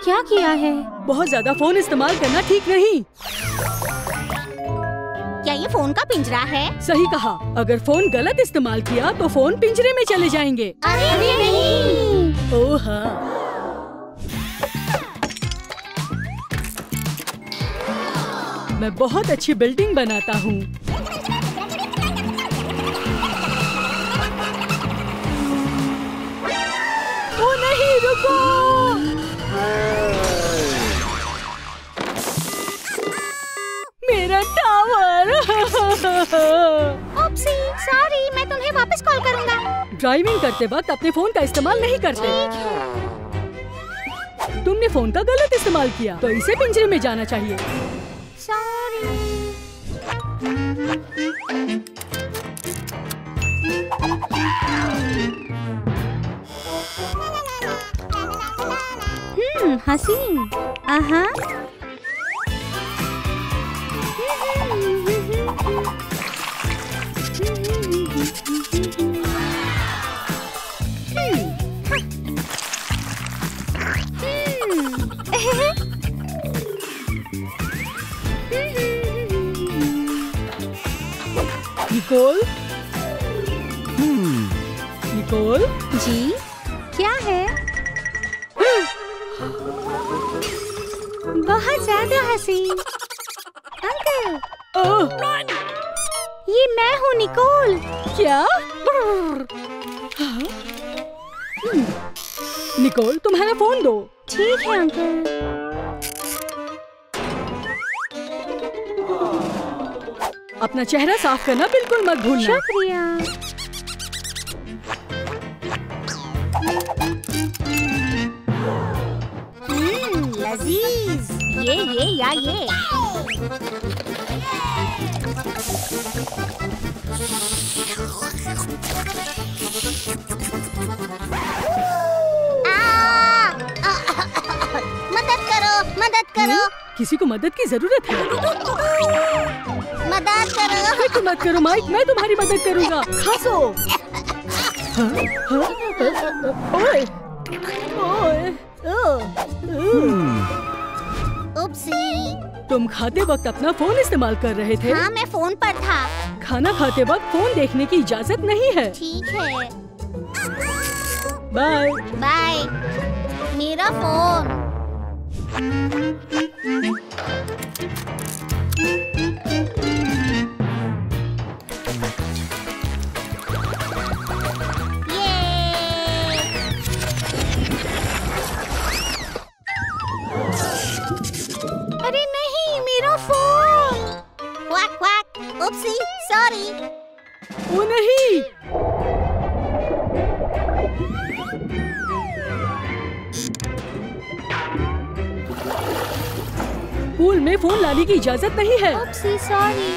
क्या किया है? बहुत ज्यादा फोन इस्तेमाल करना ठीक नहीं। क्या ये फोन का पिंजरा है? सही कहा। अगर फोन गलत इस्तेमाल किया तो फोन पिंजरे में चले जाएंगे। अरे नहीं। ओह हाँ। मैं बहुत अच्छी बिल्डिंग बनाता हूँ। ओ नहीं, रुको। मेरा टावर। ओप्सी, सॉरी, मैं तुम्हें वापस कॉल करूँगा। ड्राइविंग करते वक्त अपने फोन का इस्तेमाल नहीं करते। तुमने फोन का गलत इस्तेमाल किया तो इसे पिंजरे में जाना चाहिए। सॉरी। हसीन। निकोल। निकोल जी, क्या है? बहुत ज्यादा हसीन। अंकल, ये मैं हूँ निकोल। क्या? निकोल, तुम्हारा फोन दो। ठीक है अंकल। अपना चेहरा साफ करना बिल्कुल मत भूलना। शुक्रिया। लजीज। ये या ये। मदद करो, मदद करो। किसी को मदद की जरूरत है। मदद करो। फिक्र मत करो माइक, मैं तुम्हारी मदद करूंगा। खासो। ओए, ओए, उप्सी। तुम खाते वक्त अपना फोन इस्तेमाल कर रहे थे। हाँ, मैं फोन पर था। खाना खाते वक्त फोन देखने की इजाजत नहीं है। ठीक है। बाय। बाय। मेरा फोन। अरे नहीं, मेरा phone. Quack quack. Oopsie, sorry. Oh नहीं। पूल में फोन लाने की इजाजत नहीं है। Oopsie, sorry.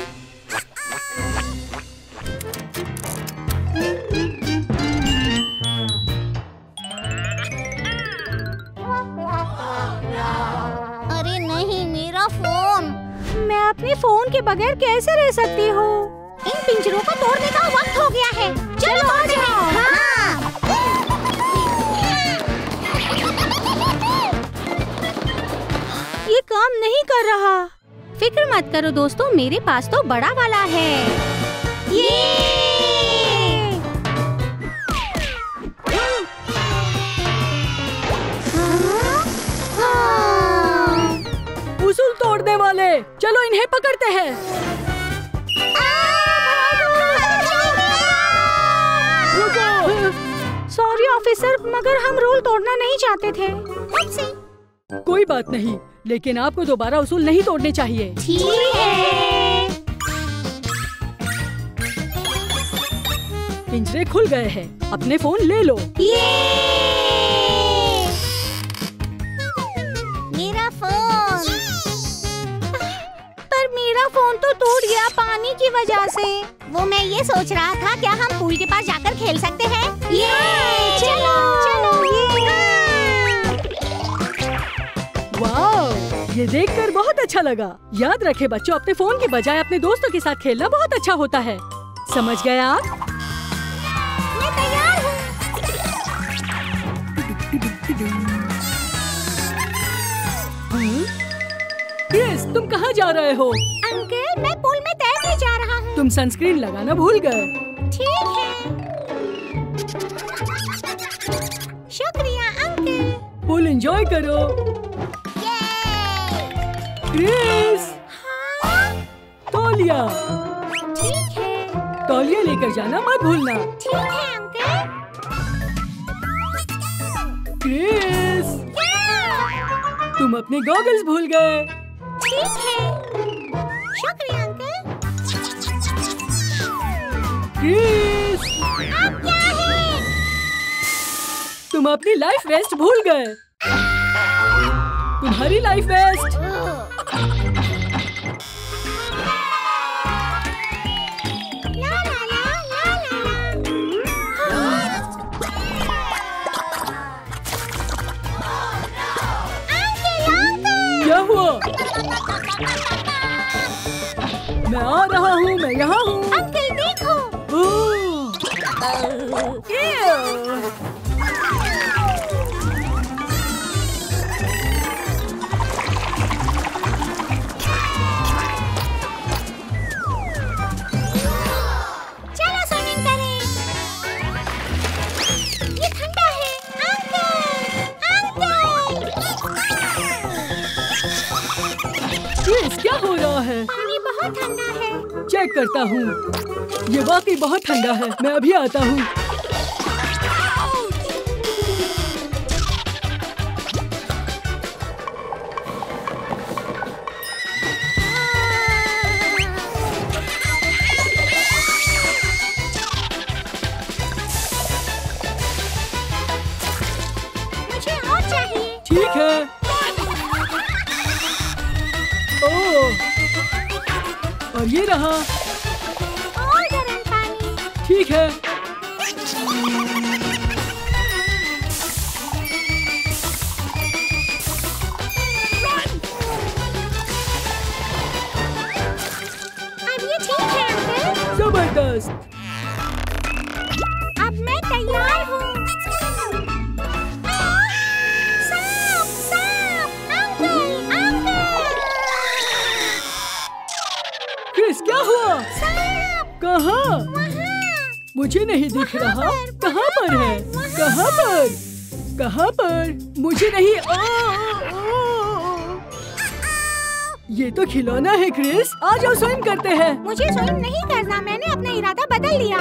अरे नहीं, मेरा फोन। मैं अपने फोन के बगैर कैसे रह सकती हूँ? इन पिंजरों को तोड़ने का वक्त हो गया है। चलो आ जाओ। हाँ। ये काम नहीं कर रहा। फिक्र मत करो दोस्तों, मेरे पास तो बड़ा वाला है। ये उसूल तोड़ने वाले, चलो इन्हें पकड़ते हैं। सॉरी ऑफिसर, मगर हम रूल तोड़ना नहीं चाहते थे। कोई बात नहीं, लेकिन आपको दोबारा उसूल नहीं तोड़ने चाहिए। ठीक है। पिंजरे खुल गए हैं, अपने फोन ले लो। मेरा फोन। पर मेरा फोन तो टूट गया पानी की वजह से। वो मैं ये सोच रहा था, क्या हम पूल के पास जाकर खेल सकते हैं? चलो चलो। वाह, ये देखकर बहुत अच्छा लगा। याद रखे बच्चों, अपने फोन के बजाय अपने दोस्तों के साथ खेलना बहुत अच्छा होता है। समझ गए आप? मैं तैयार हूँ। क्रिस, तुम कहाँ जा रहे हो? अंकल, मैं पूल में तैरने जा रहा हूँ। तुम सनस्क्रीन लगाना भूल गए। ठीक है। शुक्रिया अंकल। पूल एंजॉय करो। क्रिस, हाँ? तौलिया। ठीक है। तौलिया लेकर जाना मत भूलना। ठीक है अंकल। क्रिस, तुम अपने गॉगल्स भूल गए। ठीक है। शुक्रिया अंकल। क्रिस, अब क्या है? तुम अपनी लाइफ वेस्ट भूल गए। तुम्हारी लाइफ वेस्ट। ला ला ला ला ला ला। क्या हुआ? मैं आ रहा हूँ, मैं यहाँ हूँ। अंकल देखो। चलो स्विमिंग करें। ये ठंडा है। अंकल, क्रिस, क्या हो रहा है? पानी बहुत ठंडा है। चेक करता हूँ। ये वाकई बहुत ठंडा है। मैं अभी आता हूँ। मुझे और चाहिए। ठीक है। ओह, और ये रहा। और गर्म पानी। ठीक है। अब ये ठीक है अंकल। जबरदस्त। अब मैं तैयार हूँ। सांप, सांप, अंकल, अंकल। क्रिस, क्या हुआ? सांप, कहाँ? वहाँ। मुझे नहीं दिख रहा। कहाँ पर है? वहाँ। कहाँ पर? कहाँ पर? मुझे नहीं। ये तो खिलौना है क्रिस। आ जाओ, स्विम करते हैं। मुझे स्विम नहीं करना। मैंने अपना इरादा बदल लिया।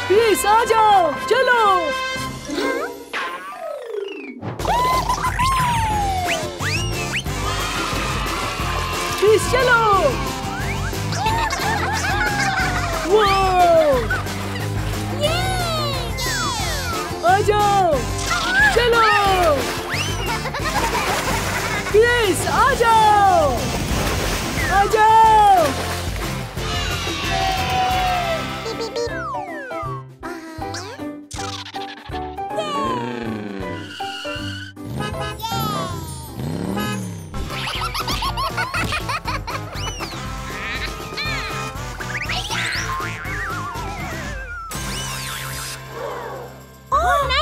क्रिस, आ जाओ, चलो। क्रिस, चलो। वाह, आ जाओ, चलो। क्रिस, आ जाओ, आ जाओ।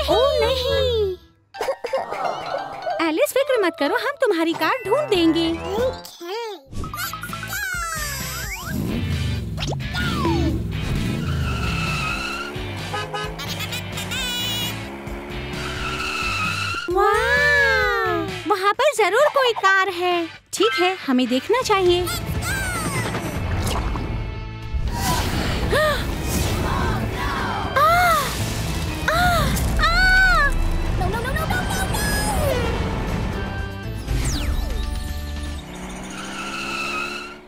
ओह नहीं। एलिस, फिक्र मत करो, हम तुम्हारी कार ढूंढ देंगे। वाह, वहाँ पर जरूर कोई कार है। ठीक है, हमें देखना चाहिए।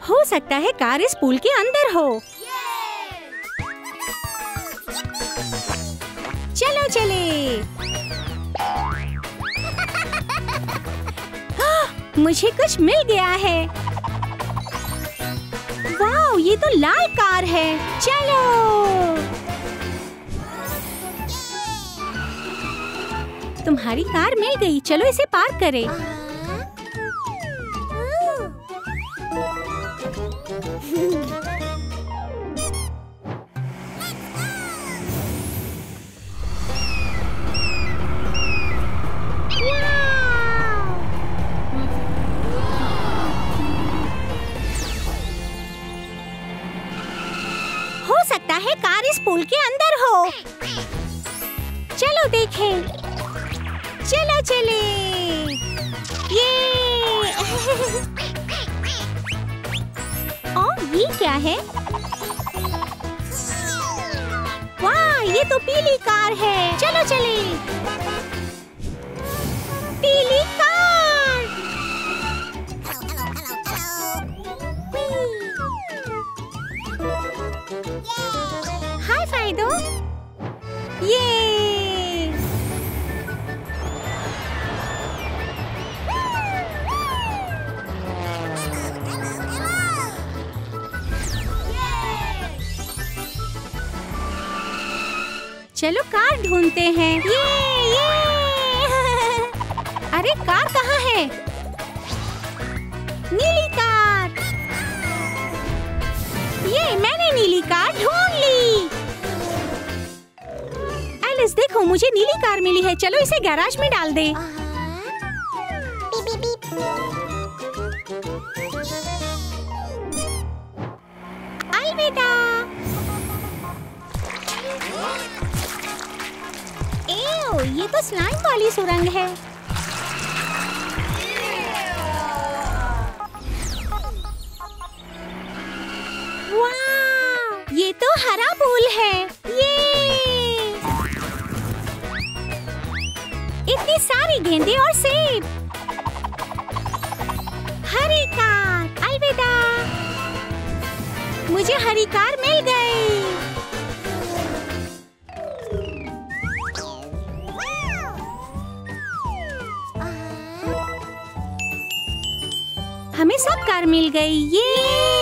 हो सकता है कार इस पूल के अंदर हो। चलो चले। मुझे कुछ मिल गया है। वाह, ये तो लाल कार है। चलो। तुम्हारी कार मिल गई। चलो इसे पार्क करें। इस पुल के अंदर हो। चलो देखें। चलो चले। ये और ये क्या है? वाह, ये तो पीली कार है। चलो चले। पीली कार। हाय फाइदो। ये चलो कार ढूंढते हैं। ये अरे कार कहाँ है? नीली कार। ये मैंने नीली कार ढूंढ ली। एलिस देखो, मुझे नीली कार मिली है। चलो इसे गैराज में डाल दे। अलविदा। ये तो स्लाइम वाली सुरंग है। वाह, ये तो हरा पुल है। ये इतनी सारी गेंदें और सेब। हरी कार। अलविदा। मुझे हरी कार मिल गई। हमें सब कार मिल गई। ये